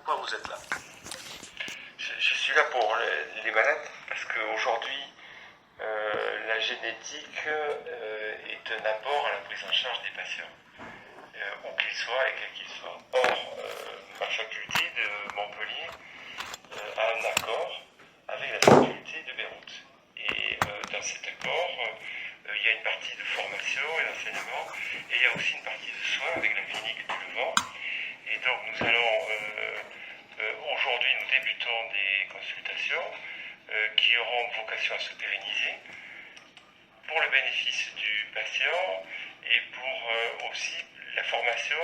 pourquoi vous êtes là? Je suis là pour les malades parce qu'aujourd'hui, la génétique est un apport à la prise en charge des patients, où qu'ils soient et quels qu'ils soient. Or, ma faculté de Montpellier a un accord avec la faculté de Beyrouth. Et dans cet accord, il y a une partie de formation et d'enseignement, et il y a aussi une partie de soins avec la clinique du Levant. Et donc nous allons, aujourd'hui nous débutons des consultations qui auront vocation à se pérenniser pour le bénéfice du patient et pour aussi la formation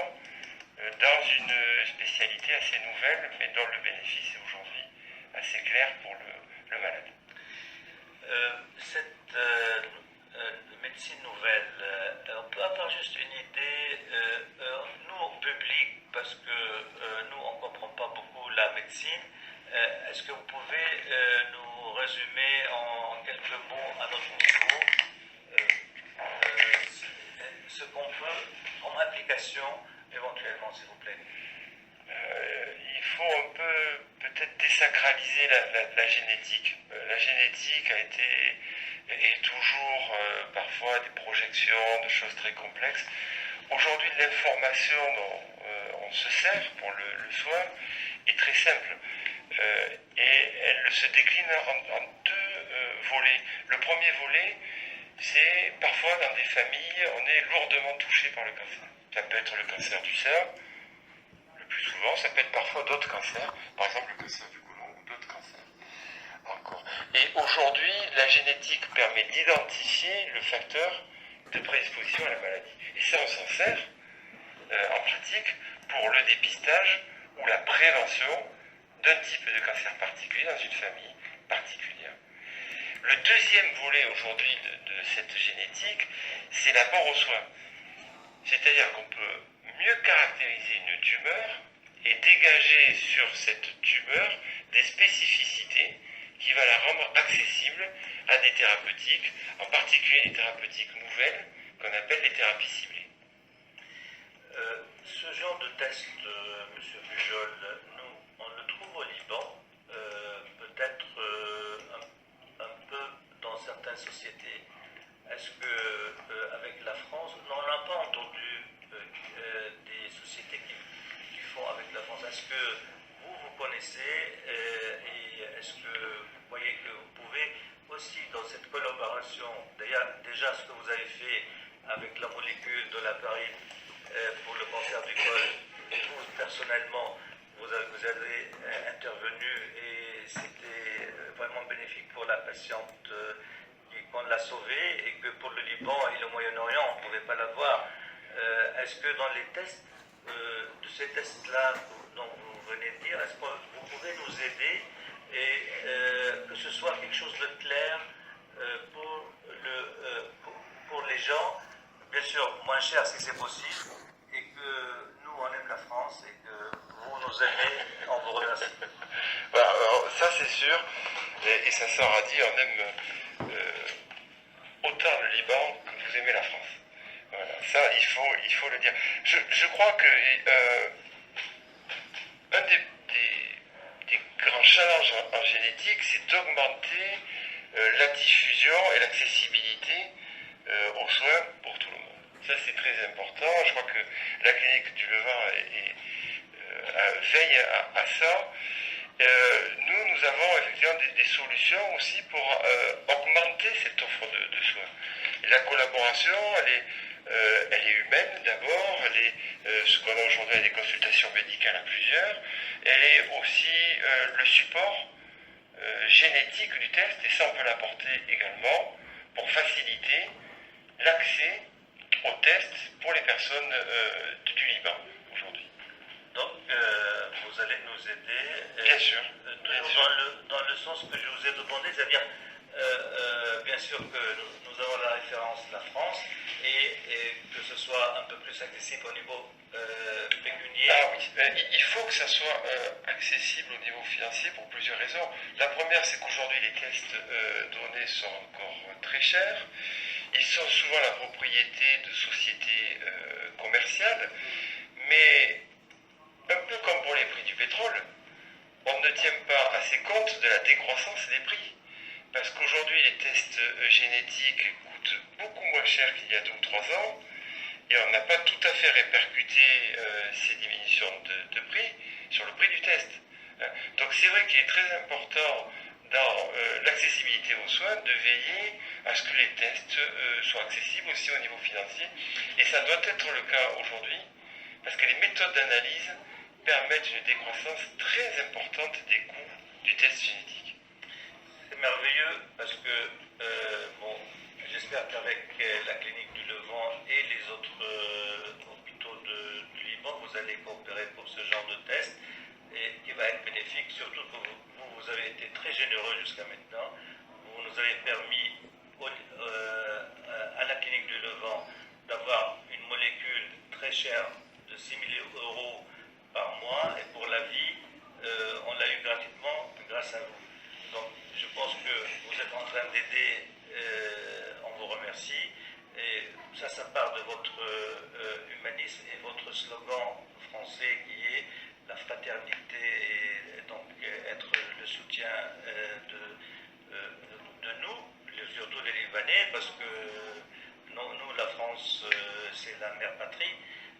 dans une spécialité assez nouvelle, mais dont le bénéfice est aujourd'hui assez clair pour le malade. Cette médecine nouvelle, on peut avoir juste une idée, nous au public, parce que nous on ne comprend pas beaucoup la médecine, est-ce que vous pouvez nous résumer en quelques mots à notre niveau ce qu'on peut comme application éventuellement, s'il vous plaît? Il faut un peu peut-être désacraliser la génétique. La génétique a été et toujours parfois des projections de choses très complexes. Aujourd'hui, l'information dont on se sert pour le soin est très simple et elle se décline en deux volets. Le premier volet, c'est parfois dans des familles, on est lourdement touché par le cancer. Ça peut être le cancer du sein, le plus souvent, ça peut être parfois d'autres cancers, par exemple le cancer du côlon ou d'autres cancers encore. Et aujourd'hui, la génétique permet d'identifier le facteur de prédisposition à la maladie. Et ça, on s'en sert en pratique pour le dépistage ou la prévention d'un type de cancer particulier dans une famille particulière. Le deuxième volet aujourd'hui de cette génétique, c'est l'apport aux soins. C'est-à-dire qu'on peut mieux caractériser une tumeur et dégager sur cette tumeur des spécificités qui va la rendre accessible à des thérapeutiques, en particulier des thérapeutiques nouvelles qu'on appelle les thérapies ciblées. Ce genre de test, M. Pujol, nous, on le trouve au Liban, peut-être un peu dans certaines sociétés. Est-ce que avec la France, on n'a pas entendu des sociétés qui font avec la France? Est-ce que vous connaissez et est-ce que vous voyez que vous pouvez aussi dans cette collaboration, déjà ce que vous avez fait avec la molécule de l'appareil pour le cancer du col, vous personnellement, vous avez intervenu et c'était vraiment bénéfique pour la patiente qu'on l'a sauvée et que pour le Liban et le Moyen-Orient, on ne pouvait pas l'avoir. Est-ce que dans les tests, de ces tests-là dont vous venez de dire, est-ce que vous pouvez nous aider et que ce soit quelque chose de clair pour les gens, bien sûr moins cher si c'est possible, et que nous on aime la France et que vous nous aimez, on vous remercie. Voilà, alors, ça c'est sûr, et ça sera dit, on aime autant le Liban que vous aimez la France. Voilà, ça il faut le dire. Je crois que un des grands challenges en génétique, c'est d'augmenter la diffusion et l'accessibilité aux soins pour tout le monde. Ça c'est très important. Je crois que la clinique du Levant veille à ça. Nous avons effectivement des solutions aussi pour augmenter cette offre de soins. Et la collaboration, elle est humaine d'abord, elle est ce qu'on a aujourd'hui des consultations médicales à plusieurs, elle est aussi le support génétique du test, et ça on peut l'apporter également pour faciliter l'accès au test pour les personnes du Liban aujourd'hui. Donc, vous allez nous aider. Bien sûr. Toujours dans le sens que je vous ai demandé, c'est-à-dire, bien sûr que nous avons la référence de la France et que ce soit un peu plus accessible au niveau pécuniaire. Ah oui, il faut que ça soit accessible au niveau financier pour plusieurs raisons. La première, c'est qu'aujourd'hui, les tests donnés sont encore très chers. Ils sont souvent la propriété de sociétés commerciales, mais un peu comme pour les prix du pétrole, compte de la décroissance des prix. Parce qu'aujourd'hui, les tests génétiques coûtent beaucoup moins cher qu'il y a 2 ou 3 ans, et on n'a pas tout à fait répercuté ces diminutions de prix sur le prix du test. Donc c'est vrai qu'il est très important dans l'accessibilité aux soins de veiller à ce que les tests soient accessibles aussi au niveau financier. Et ça doit être le cas aujourd'hui, parce que les méthodes d'analyse permettent une décroissance très importante des coûts du test génétique. C'est merveilleux parce que, bon, j'espère qu'avec la clinique du Levant et les autres hôpitaux du Liban, vous allez coopérer pour ce genre de test et qui va être bénéfique, surtout que vous avez été très généreux jusqu'à maintenant. Vous nous avez permis à la clinique du Levant d'avoir une molécule très chère de 6 000 euros par mois et pour la vie, on l'a eu gratuitement grâce à vous. Donc je pense que vous êtes en train d'aider, on vous remercie. Et ça part de votre humanisme et votre slogan français qui est la fraternité et donc être le soutien de nous, surtout les Libanais, parce que nous la France, c'est la mère patrie.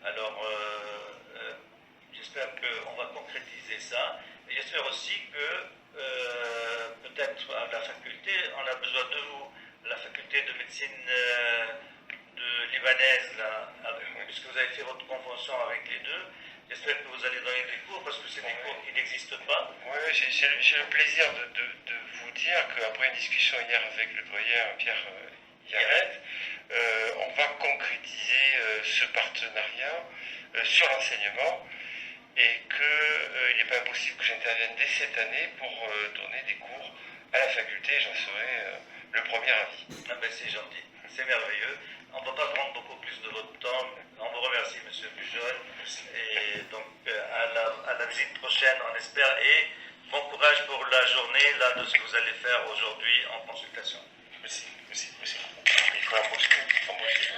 Alors j'espère qu'on va concrétiser ça. Et j'espère aussi que peut-être à la faculté, on a besoin de vous, la faculté de médecine libanaise, là, puisque vous avez fait votre convention avec les deux. J'espère que vous allez donner des cours, parce que c'est des cours qui n'existent pas. Oui, j'ai le plaisir de vous dire qu'après une discussion hier avec le doyen Pierre Yaret, on va concrétiser ce partenariat sur l'enseignement et qu'il n'est pas impossible que j'intervienne dès cette année pour donner des cours à la faculté. J'en serai le premier avis. Ah ben c'est gentil, c'est merveilleux. On ne va pas prendre beaucoup plus de votre temps. On vous remercie, M. Pujol. Et donc, à la visite prochaine, on espère. Et bon courage pour la journée là, de ce que vous allez faire aujourd'hui en consultation. Merci. Il faut embaucher. Embaucher.